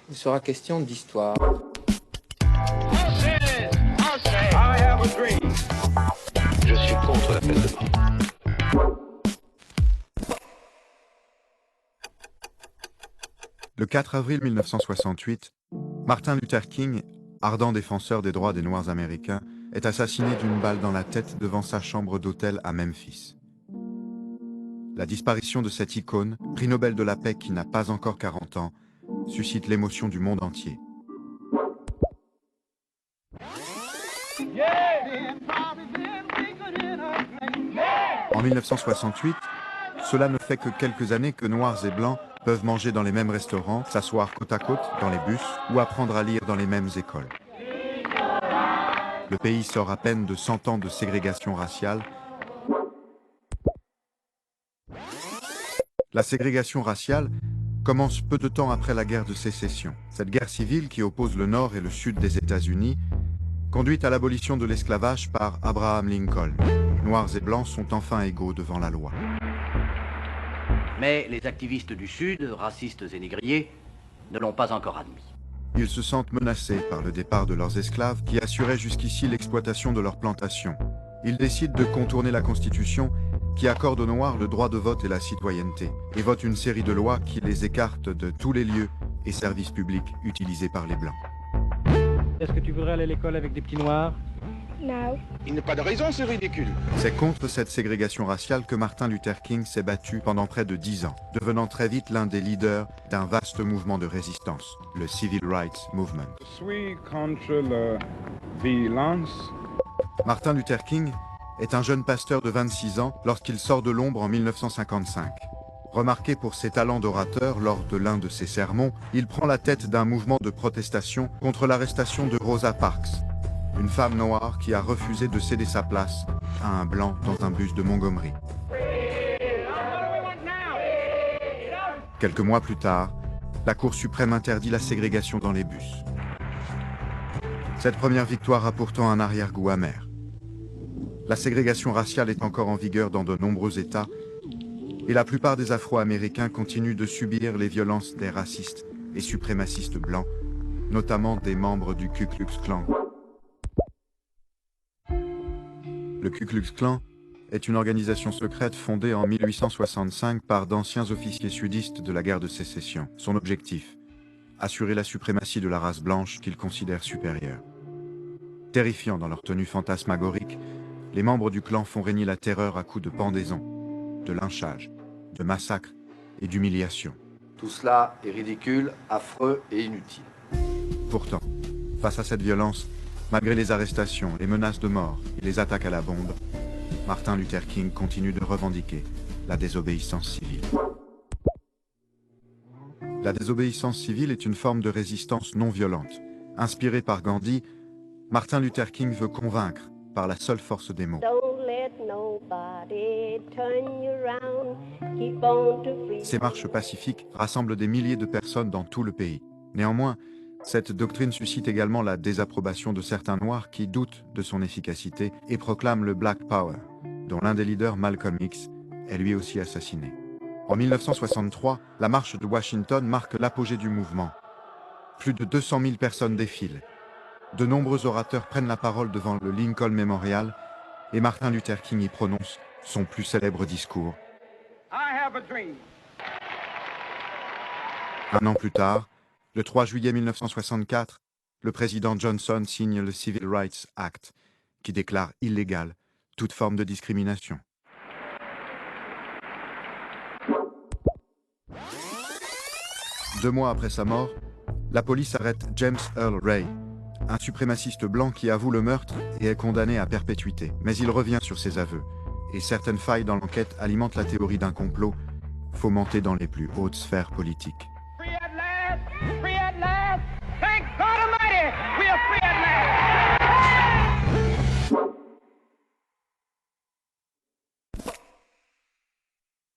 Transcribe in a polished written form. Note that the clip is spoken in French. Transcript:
Il sera question d'histoire. I have a dream. Je suis contre la peine de mort. Le 4 avril 1968, Martin Luther King, ardent défenseur des droits des Noirs américains, est assassiné d'une balle dans la tête devant sa chambre d'hôtel à Memphis. La disparition de cette icône, prix Nobel de la paix qui n'a pas encore 40 ans, suscite l'émotion du monde entier. En 1968, cela ne fait que quelques années que Noirs et Blancs peuvent manger dans les mêmes restaurants, s'asseoir côte à côte dans les bus ou apprendre à lire dans les mêmes écoles. Le pays sort à peine de 100 ans de ségrégation raciale. La ségrégation raciale commence peu de temps après la guerre de sécession. Cette guerre civile qui oppose le nord et le sud des États-Unis conduit à l'abolition de l'esclavage par Abraham Lincoln. Noirs et Blancs sont enfin égaux devant la loi. Mais les activistes du Sud, racistes et négriers, ne l'ont pas encore admis. Ils se sentent menacés par le départ de leurs esclaves qui assuraient jusqu'ici l'exploitation de leurs plantations. Ils décident de contourner la Constitution qui accorde aux Noirs le droit de vote et la citoyenneté, et votent une série de lois qui les écartent de tous les lieux et services publics utilisés par les Blancs. Est-ce que tu voudrais aller à l'école avec des petits noirs? Non. Il n'y a pas de raison, c'est ridicule. C'est contre cette ségrégation raciale que Martin Luther King s'est battu pendant près de 10 ans, devenant très vite l'un des leaders d'un vaste mouvement de résistance, le Civil Rights Movement. Je suis contre la violence. Martin Luther King est un jeune pasteur de 26 ans lorsqu'il sort de l'ombre en 1955. Remarqué pour ses talents d'orateur lors de l'un de ses sermons, il prend la tête d'un mouvement de protestation contre l'arrestation de Rosa Parks, une femme noire qui a refusé de céder sa place à un blanc dans un bus de Montgomery. Quelques mois plus tard, la Cour suprême interdit la ségrégation dans les bus. Cette première victoire a pourtant un arrière-goût amer. La ségrégation raciale est encore en vigueur dans de nombreux États et la plupart des Afro-Américains continuent de subir les violences des racistes et suprémacistes blancs, notamment des membres du Ku Klux Klan. Le Ku Klux Klan est une organisation secrète fondée en 1865 par d'anciens officiers sudistes de la guerre de sécession. Son objectif, assurer la suprématie de la race blanche qu'ils considèrent supérieure. Terrifiants dans leur tenue fantasmagorique, les membres du clan font régner la terreur à coups de pendaisons, de lynchage, de massacres et d'humiliation. Tout cela est ridicule, affreux et inutile. Pourtant, face à cette violence, malgré les arrestations, les menaces de mort et les attaques à la bombe, Martin Luther King continue de revendiquer la désobéissance civile. La désobéissance civile est une forme de résistance non violente. Inspiré par Gandhi, Martin Luther King veut convaincre par la seule force des mots. Ces marches pacifiques rassemblent des milliers de personnes dans tout le pays. Néanmoins, cette doctrine suscite également la désapprobation de certains Noirs qui doutent de son efficacité et proclament le Black Power, dont l'un des leaders, Malcolm X, est lui aussi assassiné. En 1963, la marche de Washington marque l'apogée du mouvement. Plus de 200 000 personnes défilent. De nombreux orateurs prennent la parole devant le Lincoln Memorial et Martin Luther King y prononce son plus célèbre discours. I have a dream. Un an plus tard, le 3 juillet 1964, le président Johnson signe le Civil Rights Act, qui déclare illégale toute forme de discrimination. Deux mois après sa mort, la police arrête James Earl Ray, un suprémaciste blanc qui avoue le meurtre et est condamné à perpétuité. Mais il revient sur ses aveux, et certaines failles dans l'enquête alimentent la théorie d'un complot fomenté dans les plus hautes sphères politiques.